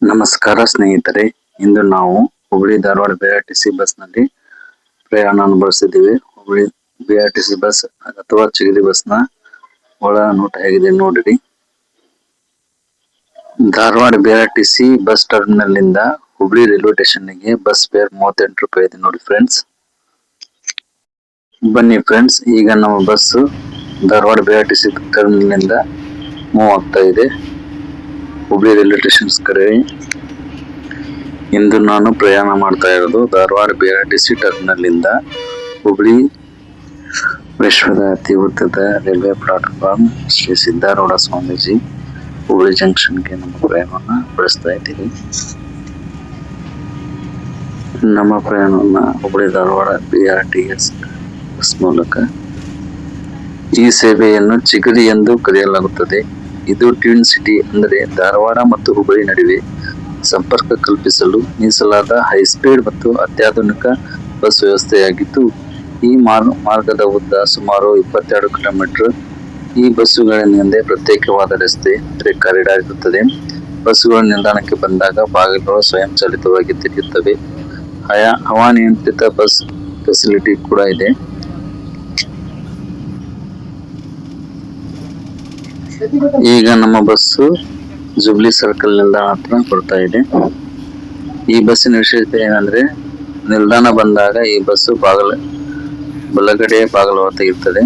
ನಮಸ್ಕಾರ ಸ್ನೇಹಿತರೆ, ಇಂದು ನಾವು ಹುಬ್ಬಳ್ಳಿ ಧಾರವಾಡ ಬಿಆರ್ಟಿಸಿ ಬಸ್ ನಲ್ಲಿ ಪ್ರಯಾಣ ಅನುಭವಿಸಿದ್ದೀವಿ. ಹುಬ್ಬಳ್ಳಿ ಬಿಆರ್ಟಿಸಿ ಬಸ್ ಅಥವಾ ಚಿಗರಿ ಬಸ್ ನ ಒಳ ನೋಟ ಹೇಗಿದೆ ನೋಡಿರಿ. ಧಾರವಾಡ ಬಿಆರ್ಟಿಸಿ ಬಸ್ ಟರ್ಮಿನಲ್ ನಿಂದ ಹುಬ್ಬಳ್ಳಿ ರೈಲ್ವೆ ಸ್ಟೇಷನ್ ಗೆ ಬಸ್ ಫೇರ್ 38 ರೂಪಾಯಿ ಇದೆ ನೋಡಿ ಫ್ರೆಂಡ್ಸ್. ಬನ್ನಿ ಫ್ರೆಂಡ್ಸ್, ಈಗ ನಮ್ಮ ಬಸ್ ಧಾರವಾಡ ಬಿಆರ್ಟಿಸಿ ಟರ್ಮಿನಲ್ ನಿಂದ ಮೂವ್ ಆಗ್ತಾ ಇದೆ ಹುಬ್ಬಳ್ಳಿ ರೈಲ್ವೆ ಸ್ಟೇಷನ್ ಕಡೆ. ಇಂದು ನಾನು ಪ್ರಯಾಣ ಮಾಡ್ತಾ ಇರೋದು ಧಾರವಾಡ ಬಿಆರ್ಟಿಸಿ ಟರ್ಮಿನಲ್ ಇಂದ ಹುಬ್ಬಳ್ಳಿ ವಿಶ್ವದ ಅತಿ ಉದ್ದದ ರೈಲ್ವೆ ಪ್ಲಾಟ್ಫಾರ್ಮ್ ಶ್ರೀ ಸಿದ್ದಾರೂಢ ಸ್ವಾಮೀಜಿ ಹುಬ್ಬಳ್ಳಿ ಜಂಕ್ಷನ್ಗೆ ನಮ್ಮ ಪ್ರಯಾಣವನ್ನು ಬೆಳೆಸ್ತಾ ಇದ್ದೀವಿ. ನಮ್ಮ ಪ್ರಯಾಣವನ್ನು ಹುಬ್ಬಳ್ಳಿ ಧಾರವಾಡ ಬಿಆರ್ಟಿಎಸ್ ಬಸ್ ಮೂಲಕ. ಈ ಸೇವೆಯನ್ನು ಚಿಗರಿ ಎಂದು ಕರೆಯಲಾಗುತ್ತದೆ. ಇದು ಟ್ವಿನ್ ಸಿಟಿ ಅಂದರೆ ಧಾರವಾಡ ಮತ್ತು ಹುಬ್ಬಳ್ಳಿ ನಡುವೆ ಸಂಪರ್ಕ ಕಲ್ಪಿಸಲು ಮೀಸಲಾದ ಹೈಸ್ಪೀಡ್ ಮತ್ತು ಅತ್ಯಾಧುನಿಕ ಬಸ್ ವ್ಯವಸ್ಥೆಯಾಗಿದ್ದು, ಈ ಮಾರ್ಗದ ಉದ್ದ ಸುಮಾರು 22 ಕಿಲೋಮೀಟರ್. ಈ ಬಸ್ಸುಗಳಿಂದ ಪ್ರತ್ಯೇಕವಾದ ರಸ್ತೆ ಕಾರಿಡಾರ್ ಇರುತ್ತದೆ. ಬಸ್ಸುಗಳು ನಿಲ್ದಾಣಕ್ಕೆ ಬಂದಾಗ ಬಾಗಿಲುಗಳು ಸ್ವಯಂಚಾಲಿತವಾಗಿ ತೆರೆಯುತ್ತವೆ. ಹವಾನಿಯಂತ್ರಿತ ಬಸ್ ಫೆಸಿಲಿಟಿ ಕೂಡ ಇದೆ. ಈಗ ನಮ್ಮ ಬಸ್ಸು ಜುಬ್ಲಿ ಸರ್ಕಲ್ ನಿಲ್ದಾಣ ಹತ್ರ ಬರ್ತಾ ಇದೆ. ಈ ಬಸ್ಸಿನ ವಿಶೇಷತೆ ಏನಂದ್ರೆ, ನಿಲ್ದಾಣ ಬಂದಾಗ ಈ ಬಸ್ಸು ಬಲಗಡೆ ಬಾಗಿಲು ತೆಗೆಯುತ್ತದೆ.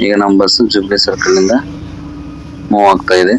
ಈಗ ನಮ್ಮ ಬಸ್ಸು ಜುಬ್ಲಿ ಸರ್ಕಲ್ ನಿಂದ ಮೂವ್ ಆಗ್ತಾ ಇದೆ.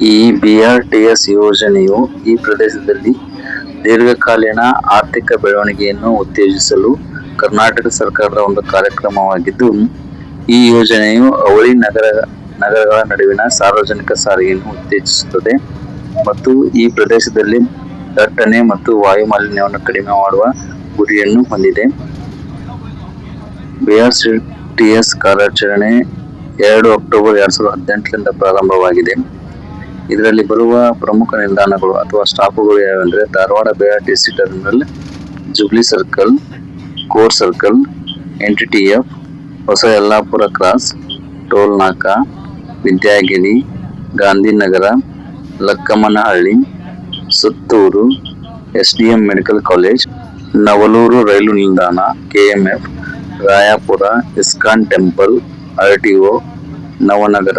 ಈ ಬಿಆರ್ಟಿಎಸ್ ಯೋಜನೆಯು ಈ ಪ್ರದೇಶದಲ್ಲಿ ದೀರ್ಘಕಾಲೀನ ಆರ್ಥಿಕ ಬೆಳವಣಿಗೆಯನ್ನು ಉತ್ತೇಜಿಸಲು ಕರ್ನಾಟಕ ಸರ್ಕಾರದ ಒಂದು ಕಾರ್ಯಕ್ರಮವಾಗಿದ್ದು, ಈ ಯೋಜನೆಯು ಅವಳಿ ನಗರಗಳ ನಡುವಿನ ಸಾರ್ವಜನಿಕ ಸಾರಿಗೆಯನ್ನು ಉತ್ತೇಜಿಸುತ್ತದೆ ಮತ್ತು ಈ ಪ್ರದೇಶದಲ್ಲಿ ದಟ್ಟಣೆ ಮತ್ತು ವಾಯು ಮಾಲಿನ್ಯವನ್ನು ಕಡಿಮೆ ಮಾಡುವ ಗುರಿಯನ್ನು ಹೊಂದಿದೆ. ಬಿಆರ್ಟಿಎಸ್ ಕಾರ್ಯಾಚರಣೆ 2 ಅಕ್ಟೋಬರ್ 2018ರಿಂದ ಪ್ರಾರಂಭವಾಗಿದೆ. ಇದರಲ್ಲಿ ಬರುವ ಪ್ರಮುಖ ನಿಲ್ದಾಣಗಳು ಅಥವಾ ಸ್ಟಾಪುಗಳು ಯಾವೆಂದರೆ Dharwad BRTC terminal, jubilee circle, court circle, NTTF, Hosa Yallapur cross, toll naka, Vidyagiri, Gandhinagar, Lakkammanahalli, Suttur, SDM medical college, Navalur ರೈಲು ನಿಲ್ದಾಣ, KMF, Rayapur, ISKCON temple, RTO, Navanagar,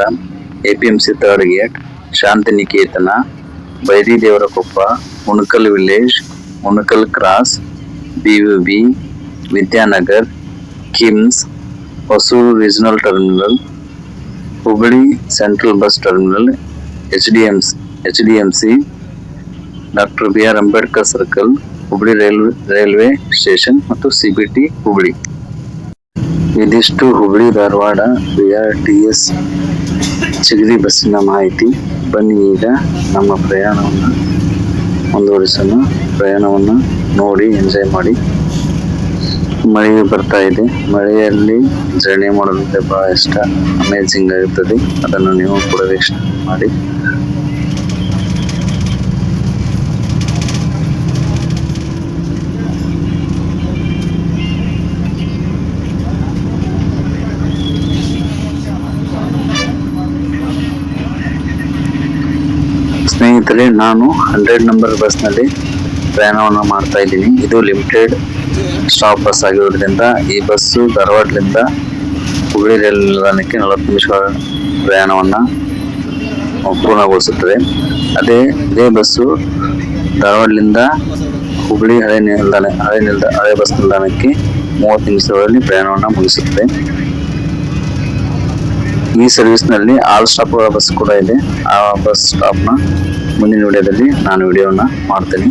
APMC 3rd gate, Shantiniketan, Bairidevarakoppa, Unkal village, Unkal cross, BUB, Vidyanagar, KIMS, Hosur regional terminal, Hubballi central bus terminal, HDMC HDMC, doctor BR Ambedkar circle, Hubli railway station ಮತ್ತು CBT Hubli. ಇದಿಷ್ಟು Hubli Dharwad BRTS ಚಿಗರಿ ಬಸ್ಸಿನ ಮಾಹಿತಿ. ಬನ್ನಿ ಈಗ ನಮ್ಮ ಪ್ರಯಾಣವನ್ನು ಮುಂದುವರಿಸೋಣ. ಪ್ರಯಾಣವನ್ನು ನೋಡಿ ಎಂಜಾಯ್ ಮಾಡಿ. ಮಳೆ ಬರ್ತಾ ಇದೆ. ಮಳೆಯಲ್ಲಿ ಜರ್ನಿ ಮಾಡೋದಂದ್ರೆ ಬಹಳ ಇಷ್ಟ, ಅಮೇಜಿಂಗ್ ಆಗಿರ್ತದೆ. ಅದನ್ನು ನೀವು ಕೂಡ ವೀಕ್ಷಣೆ ಮಾಡಿ. ಸ್ನೇಹಿತರೆ, ನಾನು 100 ನಂಬರ್ ಬಸ್ನಲ್ಲಿ ಪ್ರಯಾಣವನ್ನು ಮಾಡ್ತಾ ಇದ್ದೀನಿ. ಇದು ಲಿಮಿಟೆಡ್ ಸ್ಟಾಪ್ ಬಸ್ ಆಗಿರೋದ್ರಿಂದ ಈ ಬಸ್ಸು ಧಾರವಾಡದಿಂದ ಹುಬ್ಳಿ ರೈಲು ನಿಲ್ದಾಣಕ್ಕೆ 40 ನಿಮಿಷಗಳ ಪ್ರಯಾಣವನ್ನು ಪೂರ್ಣಗೊಳಿಸುತ್ತದೆ. ಇದೇ ಬಸ್ಸು ಧಾರವಾಡದಿಂದ ಹುಬ್ಳಿ ಹಳೆ ಬಸ್ ನಿಲ್ದಾಣಕ್ಕೆ 30 ನಿಮಿಷಗಳಲ್ಲಿ ಪ್ರಯಾಣವನ್ನು ಮುಗಿಸುತ್ತದೆ. ಈ ಸರ್ವಿಸ್ನಲ್ಲಿ ಆಲ್ ಸ್ಟಾಪ್ ಬಸ್ ಕೂಡ ಇದೆ. ಆ ಬಸ್ ಸ್ಟಾಪ್ನ ಮುಂದಿನ ವಿಡಿಯೋದಲ್ಲಿ ನಾನು ವಿಡಿಯೋನ ಮಾಡ್ತೇನೆ.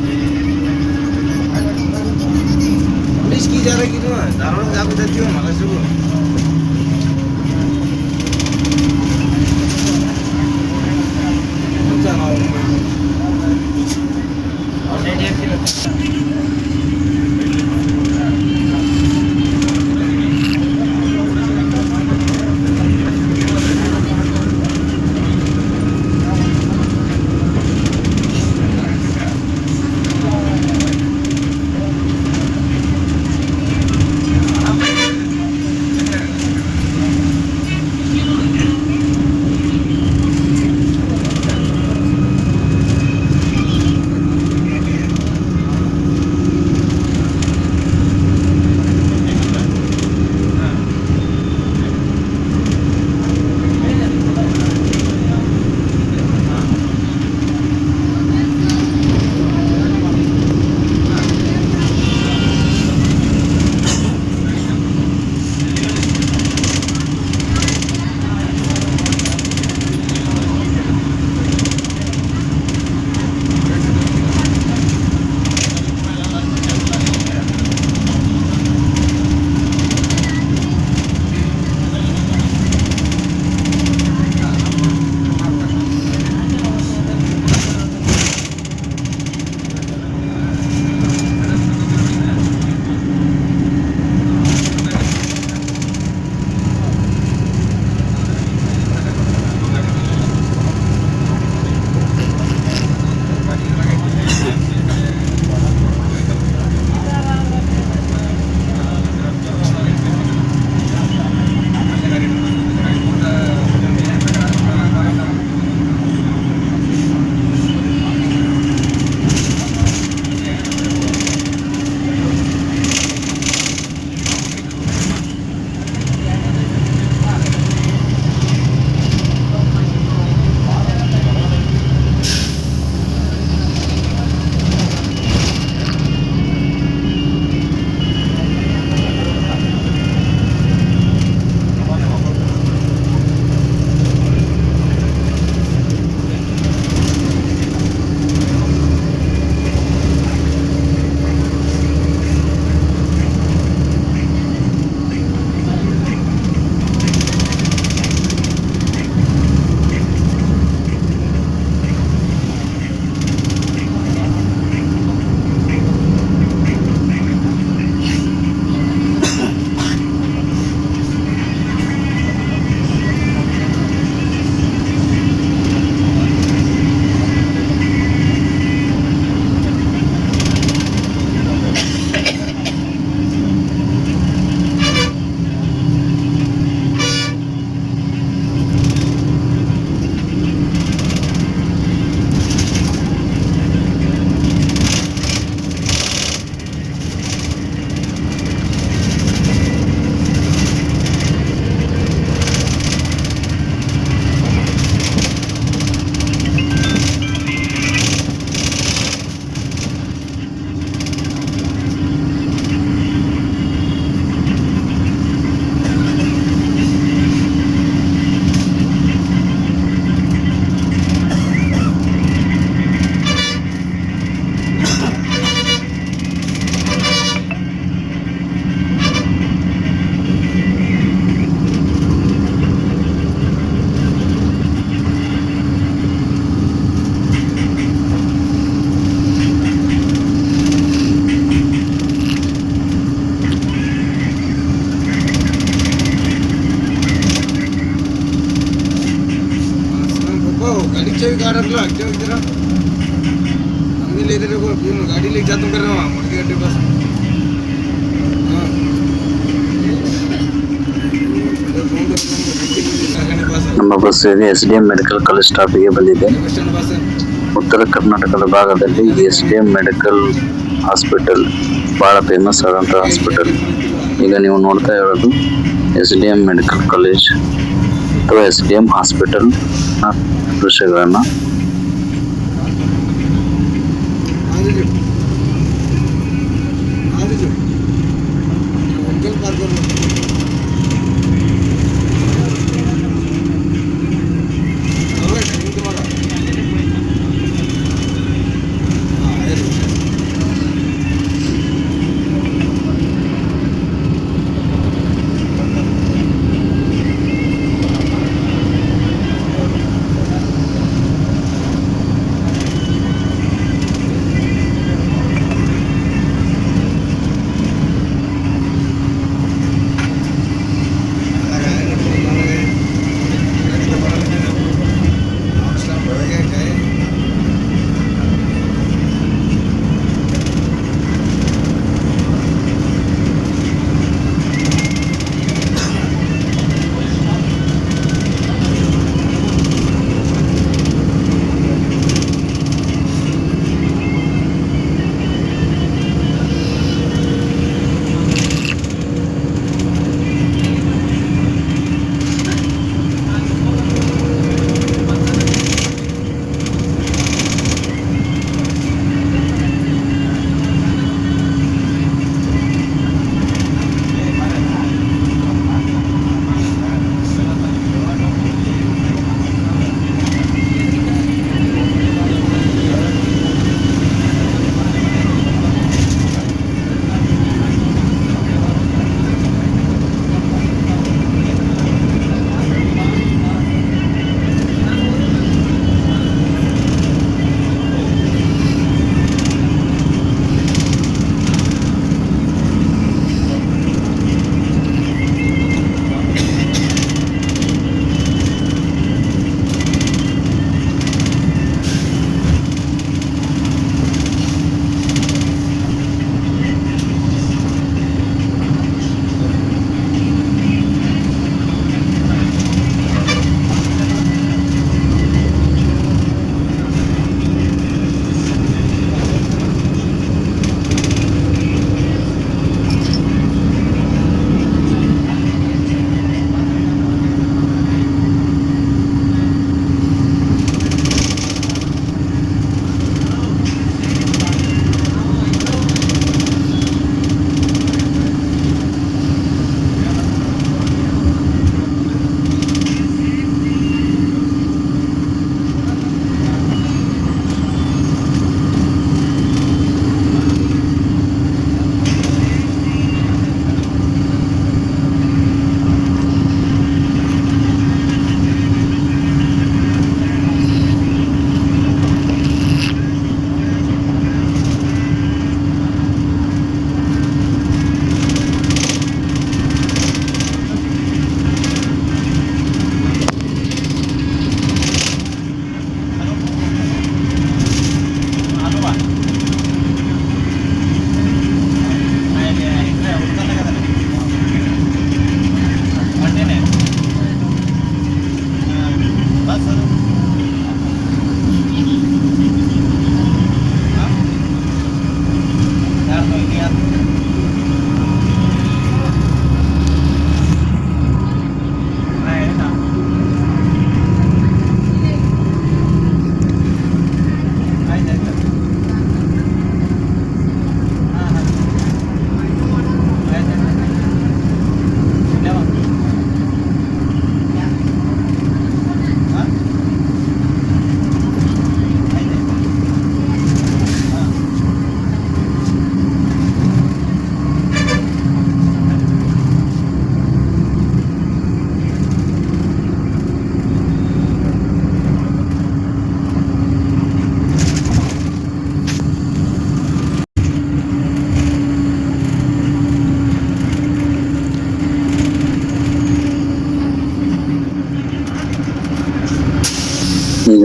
गाड़ी लेके जाता कर रहा हूँ मुर्गी अड्डे पास ನಮ್ಮ ಬಸ್ ಇದೆ SDM ಮೆಡಿಕಲ್ ಕಾಲೇಜ್ ಸ್ಟಾಪಿಗೆ ಬಂದಿದೆ. ಉತ್ತರ ಕರ್ನಾಟಕದ ಭಾಗದಲ್ಲಿ SDM ಮೆಡಿಕಲ್ ಹಾಸ್ಪಿಟಲ್ ಬಹಳ ಫೇಮಸ್ ಆದಂಥ ಹಾಸ್ಪಿಟಲ್. ಈಗ ನೀವು ನೋಡ್ತಾ ಇರೋದು SDM ಮೆಡಿಕಲ್ ಕಾಲೇಜ್ ಅಥವಾ SDM ಹಾಸ್ಪಿಟಲ್ ದೃಶ್ಯಗಳನ್ನು.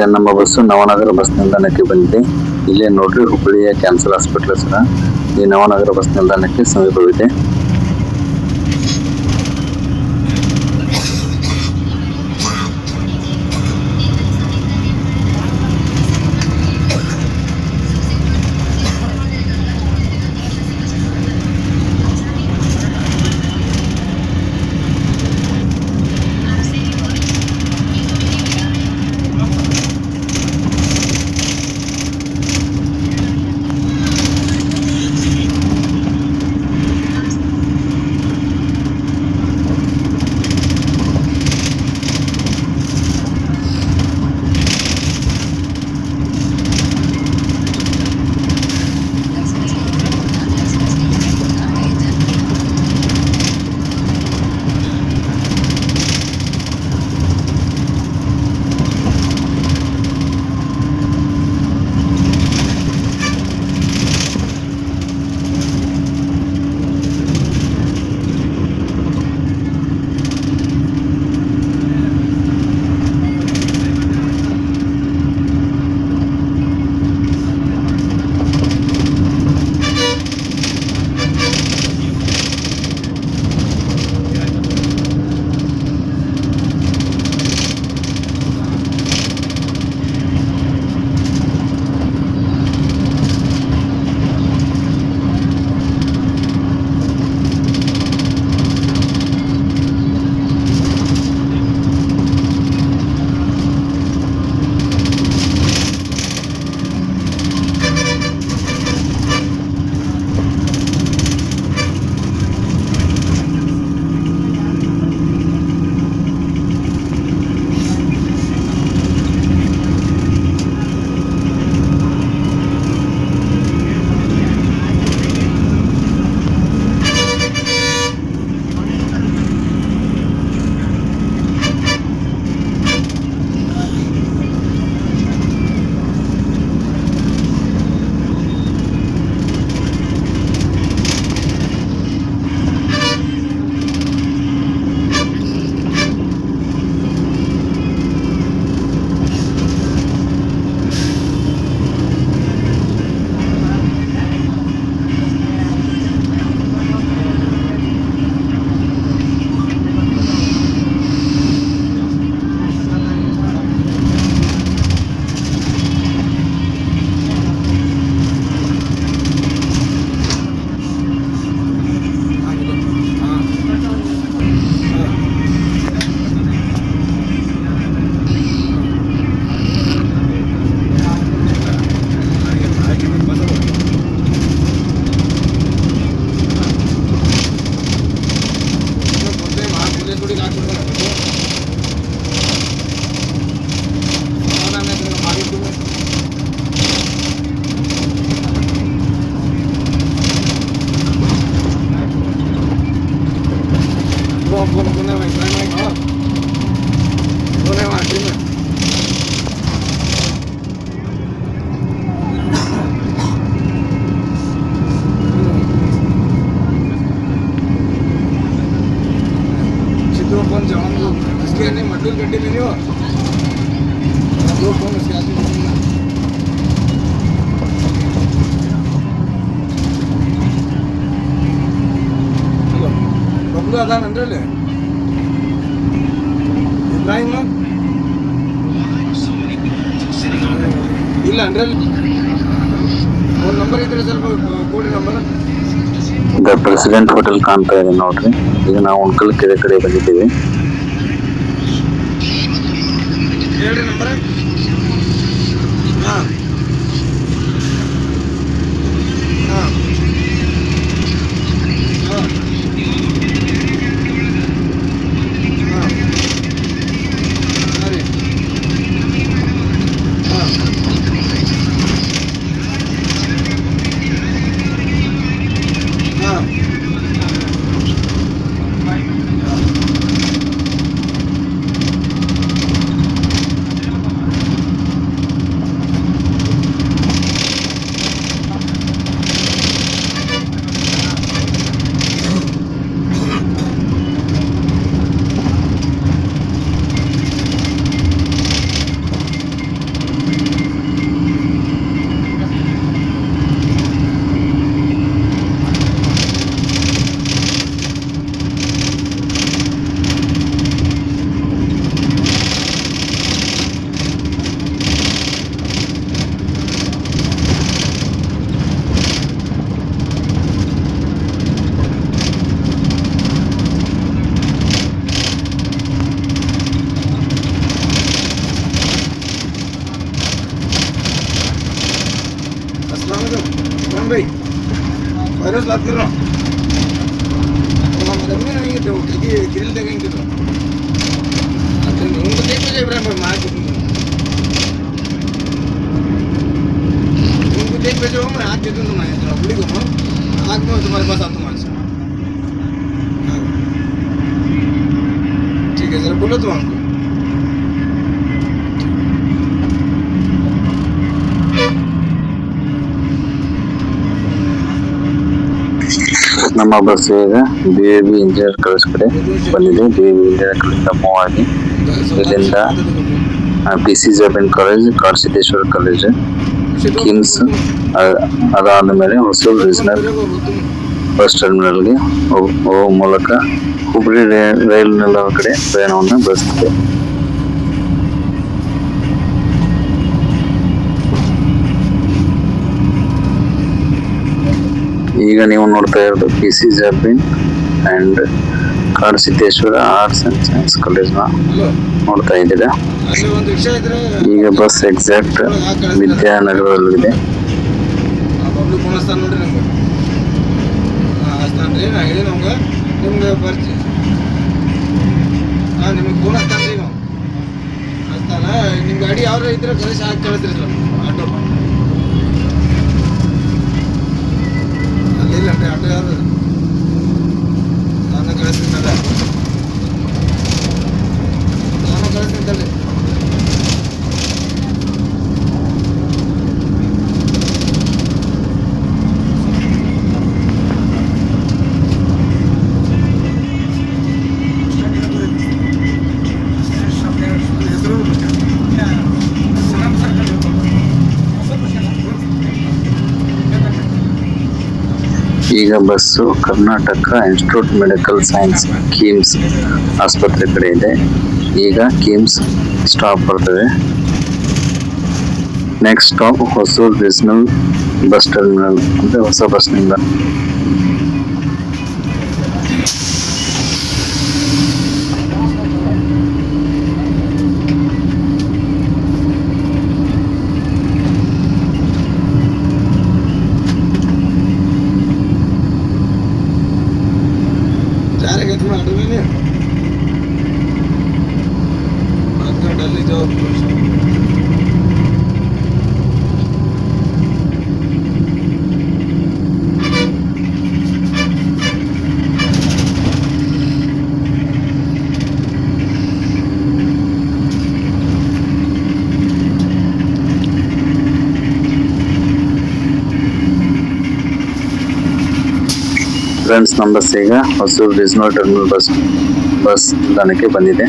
ಈಗ ನಮ್ಮ ಬಸ್ಸು ನವನಗರ ಬಸ್ ನಿಲ್ದಾಣಕ್ಕೆ ಬಂದಿದೆ. ಇಲ್ಲೇ ನೋಡ್ರಿ ಹುಬ್ಬಳ್ಳಿಯ ಕ್ಯಾನ್ಸರ್ ಹಾಸ್ಪಿಟಲ್ ಹತ್ರ ಈ ನವನಗರ ಬಸ್ ನಿಲ್ದಾಣಕ್ಕೆ ಸಮೀಪವಿದೆ. गड्डी में नहीं हो दो फोन उसके हाथ में बबलू अदान अंदर ले इब्राहिम ಇಲ್ಲ ಅಂದ್ರೆ ಫೋನ್ ನಂಬರ್ ಇದ್ರೆ ಸ್ವಲ್ಪ ಕೊಡಿ ನಂಬರ್. ದ ಪ್ರೆಸಿಡೆಂಟ್ ಹೋಟೆಲ್ ಕಾಣ್ತಾ ಇದೆ ನೋಡ್ರಿ. ಈಗ ನಾವು ಉಣ್ಕಲ್ ಕೆರೆ ಕಡೆ ಬಂದಿದ್ದೀವಿ. ಹೇಳ್ರಿ ನಂಬರ್. ಹಾಂ ಹಾಂ ಹಾಂ ಸರಿ ಹಾಂ ಹಾಂ अस्सलाम वालेकुम भाई वायरस बात कर रहा हूँ मतलब में नहीं तो कि ग्रिल देखेंगे तो उनको देख लीजिए इब्राहिम भाई मार उनको देख भेजो मैं आग दे दूँ तुम्हारे जरा बुढ़ी को आग में तुम्हारे पास आता हूँ आज ठीक है जरा बोलो तो हमको ನಮ್ಮ ಬಸ್ ಈಗ BAB ಇಂಜಿನಿಯರ್ ಕಾಲೇಜ್ ಕಡೆ ಬಂದಿದೆ. BAB ಇಂಜಿನಿಯರ್ ಕಾಲೇಜಿಂದ ಮೂವ್ ಆಗಿ ಇಲ್ಲಿಂದ PC Jabin college, Kadasiddeshwara college, KIMS, ಅದಾದ ಮೇಲೆ ಹೊಸೂರು ರೀಜನಲ್ ಬಸ್ ಟರ್ಮಿನಲ್ಗೆ ಹೋಗುವ ಮೂಲಕ ಹುಬ್ಳಿ ರೈಲು ನಿಲ್ದಾಣ ಕಡೆ ಪ್ರಯಾಣವನ್ನು ಬೆಳೆಸುತ್ತಿದೆ. ಈಗ ನೀವು ನೋಡ್ತಾ ಇರೋದು PC Jabin and Kadasiddeshwara arts and science ಕಾಲೇಜ್ನ ನೋಡ್ತಾ ಇದ್ದೀರಾ. ಅಲ್ಲಿ ಒಂದು ರಿಕ್ಷಾ ಇದ್ರೆ ಈಗ ಬಸ್ ಎಕ್ಸಾಕ್ಟ್ ವಿದ್ಯಾನಗರದಲ್ಲಿದೆ. ಪಬ್ಲಿಕ್ ಫೋನ್ ನೋಡ್ರಿ ನಮ್ಗೆ ಹಚ್ತಾನೆ ರೀ ನಾ ಹೇಳಿ ನಮ್ಗೆ ನಿಮ್ಗೆ ಬರ್ತಿ ನಿಮಗೆ ಫೋನ್ ಹಚ್ತಾನೆ ರೀ ನಾವು ಹಚ್ತಾನ ನಿಮ್ಮ ಗಾಡಿ ಯಾವ್ದು ಇದ್ರೆ ಕಳಿಸಿ ಹಾಕಿ ಕಳಿಸ್ರಿ ಸರ್ ಆಟೋ ಅಲ್ಲಿ ಇಲ್ಲ ಆಟೋ ಯಾವ್ದು ನಾನು ಕಳಿಸ್ತೀನಿ ತಳ್ಳಿ ಈಗ bus Karnataka institute medical science KIMS ಆಸ್ಪತ್ರೆ ಕಡೆ ಇದೆ. ಈಗ ಕಿಮ್ಸ್ ಸ್ಟಾಪ್ ಬರ್ತದೆ. Next stop Hosur regional bus terminal ಅಂದರೆ ಹೊಸ ಬಸ್ ನಿಲ್ದಾಣ. दिल्ली जाओ ಫ್ರೆಂಡ್ಸ್, ನಮ್ಮ ಬಸ್ ಈಗ ಹೊಸೂರು ರೀಜನಲ್ ಟರ್ಮಿನಲ್ ಬಸ್ ನಿಲ್ದಾಣಕ್ಕೆ ಬಂದಿದೆ.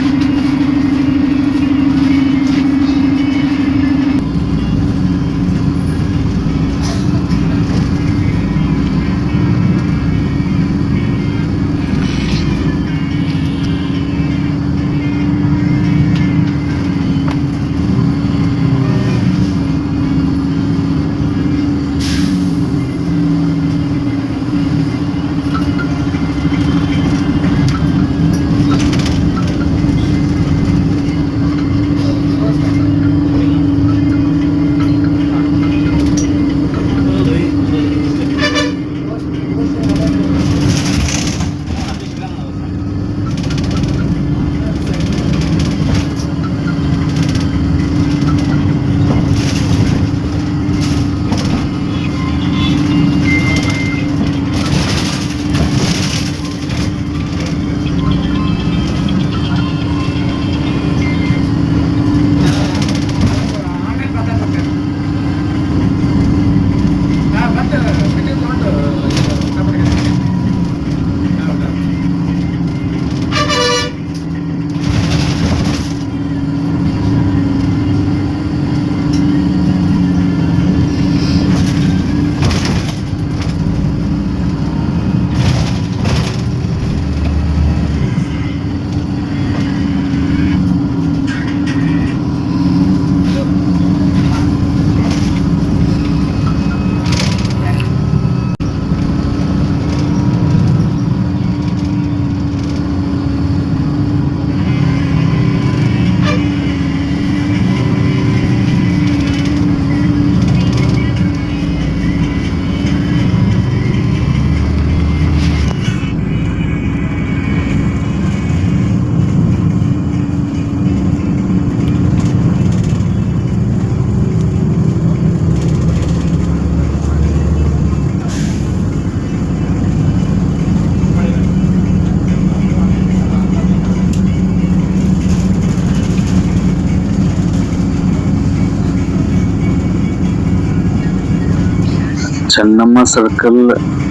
ಚೆನ್ನಮ್ಮ ಸರ್ಕಲ್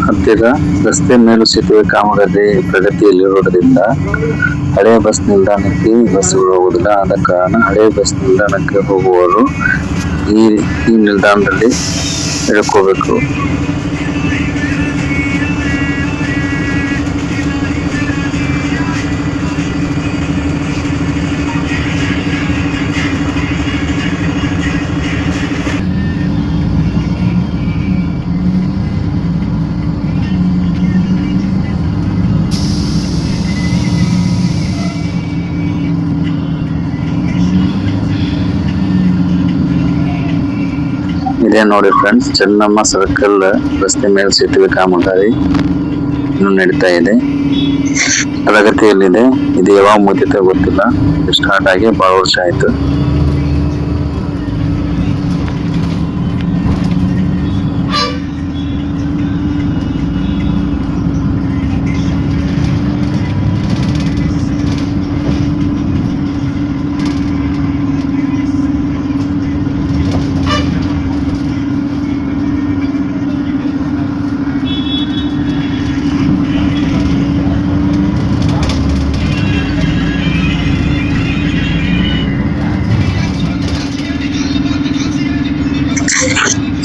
ಹತ್ತಿರ ರಸ್ತೆ ಮೇಲು ಸೇತುವೆ ಕಾಮಗಾರಿ ಪ್ರಗತಿಯಲ್ಲಿರುವುದರಿಂದ ಹಳೆಯ ಬಸ್ ನಿಲ್ದಾಣಕ್ಕೆ ಬಸ್ಸುಗಳು ಹೋಗುವುದಿಲ್ಲ. ಆದ ಕಾರಣ ಹಳೆಯ ಬಸ್ ನಿಲ್ದಾಣಕ್ಕೆ ಹೋಗುವವರು ಈ ನಿಲ್ದಾಣದಲ್ಲಿ ಇಳ್ಕೋಬೇಕು. ಇದೇ ನೋಡಿ ಫ್ರೆಂಡ್ಸ್, ಚೆನ್ನಮ್ಮ ಸರ್ಕಲ್ ರಸ್ತೆ ಮೇಲೆ ಸೇತುವೆ ಕಾಮಗಾರಿ ಇನ್ನು ನಡೀತಾ ಇದೆ, ಪ್ರಗತಿಯಲ್ಲಿದೆ. ಇದು ಯಾವಾಗ ಮುಗಿಯುತ್ತೆ ಗೊತ್ತಿಲ್ಲ. ಸ್ಟಾರ್ಟ್ ಆಗಿ ಬಹಳ ವರ್ಷ ಆಯ್ತು.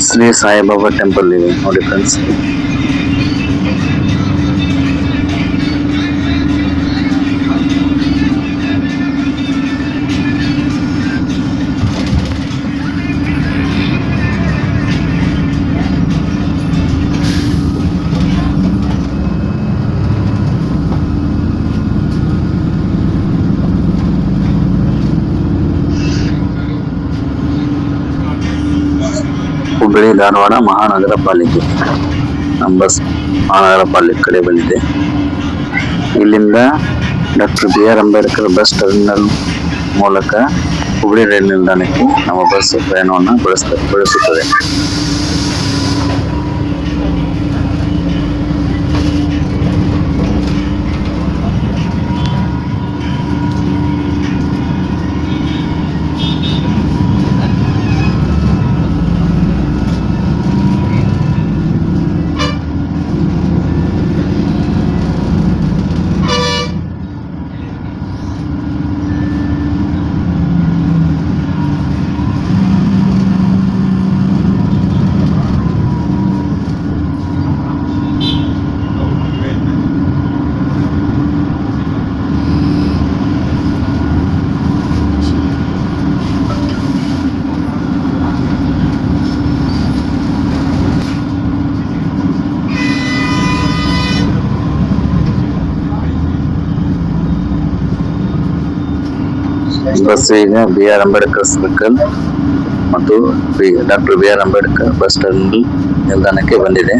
ಶ್ರೀ ಸಾಯಿಬಾಬಾ ಟೆಂಪಲ್ ಇದೆ ನೋಡಿ ಫ್ರೆಂಡ್ಸ್. ಹುಬ್ಬಳ್ಳಿ ಧಾರವಾಡ ಮಹಾನಗರ ಪಾಲಿಕೆ ನಮ್ಮ ಬಸ್ ಮಹಾನಗರ ಪಾಲಿಕೆ ಕಡೆ ಬಂದಿದೆ. ಇಲ್ಲಿಂದ doctor BR Ambedkar bus terminal ಮೂಲಕ ಹುಬ್ಬಳ್ಳಿ ರೈಲು ನಿಲ್ದಾಣಕ್ಕೆ ನಮ್ಮ ಬಸ್ ಪ್ರಯಾಣವನ್ನು ಬಳಸುತ್ತದೆ. ಬಸ್ ಈಗ BR ಅಂಬೇಡ್ಕರ್ ಸರ್ಕಲ್ ಮತ್ತು doctor BR Ambedkar bus terminal ನಿಲ್ದಾಣಕ್ಕೆ ಬಂದಿದೆ.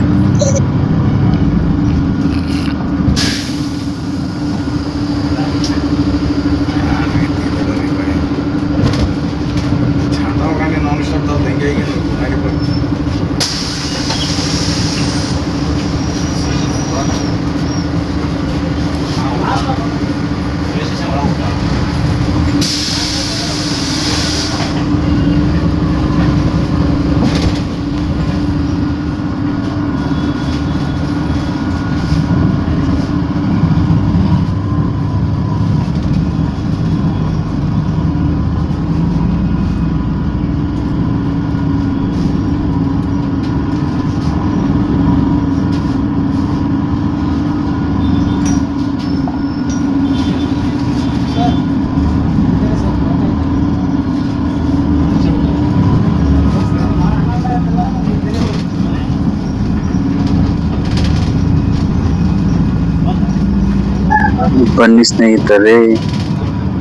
ಬನ್ನಿ ಸ್ನೇಹಿತರೆ,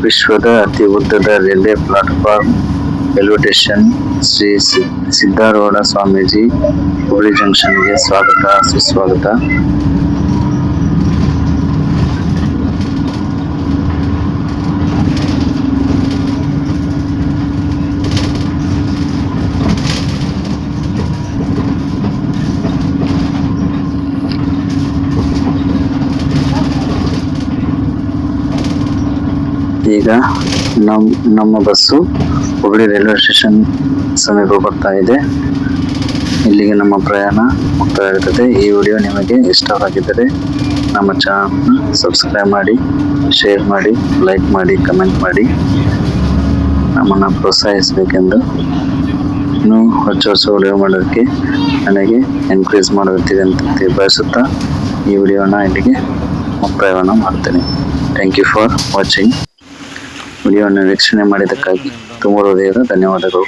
ವಿಶ್ವದ ಅತಿ ಉದ್ದದ railway platform railway station Shri Siddharoodha Swamiji Hubballi ಜಂಕ್ಷನ್ಗೆ ಸ್ವಾಗತ ಸುಸ್ವಾಗತ. ಈಗ ನಮ್ಮ ಬಸ್ಸು ಹುಬ್ಬಳ್ಳಿ ರೈಲ್ವೆ ಸ್ಟೇಷನ್ ಸಮೀಪ ಬರ್ತಾ ಇದೆ. ಇಲ್ಲಿಗೆ ನಮ್ಮ ಪ್ರಯಾಣ ಮುಕ್ತಾಯವಾಗುತ್ತದೆ. ಈ ವಿಡಿಯೋ ನಿಮಗೆ ಇಷ್ಟವಾಗಿದ್ದರೆ ನಮ್ಮ ಚಾನಲ್ನ ಸಬ್ಸ್ಕ್ರೈಬ್ ಮಾಡಿ, ಶೇರ್ ಮಾಡಿ, ಲೈಕ್ ಮಾಡಿ, ಕಮೆಂಟ್ ಮಾಡಿ ನಮ್ಮನ್ನು ಪ್ರೋತ್ಸಾಹಿಸಬೇಕೆಂದು, ಇನ್ನೂ ಹೊಸ ವಿಡಿಯೋ ಮಾಡೋದಕ್ಕೆ ನನಗೆ ಎನ್ಕರೇಜ್ ಮಾಡುತ್ತೀವಿ ಅಂತ ಬಯಸುತ್ತಾ ಈ ವಿಡಿಯೋನ ಇಲ್ಲಿಗೆ ಮುಕ್ತಾಯವನ್ನು ಮಾಡ್ತೇನೆ. Thank you for watching. ವಿಡಿಯೋನ ವೀಕ್ಷಣೆ ಮಾಡಿದ್ದಕ್ಕಾಗಿ ತುಂಬ ಹೃದಯದ ಧನ್ಯವಾದಗಳು.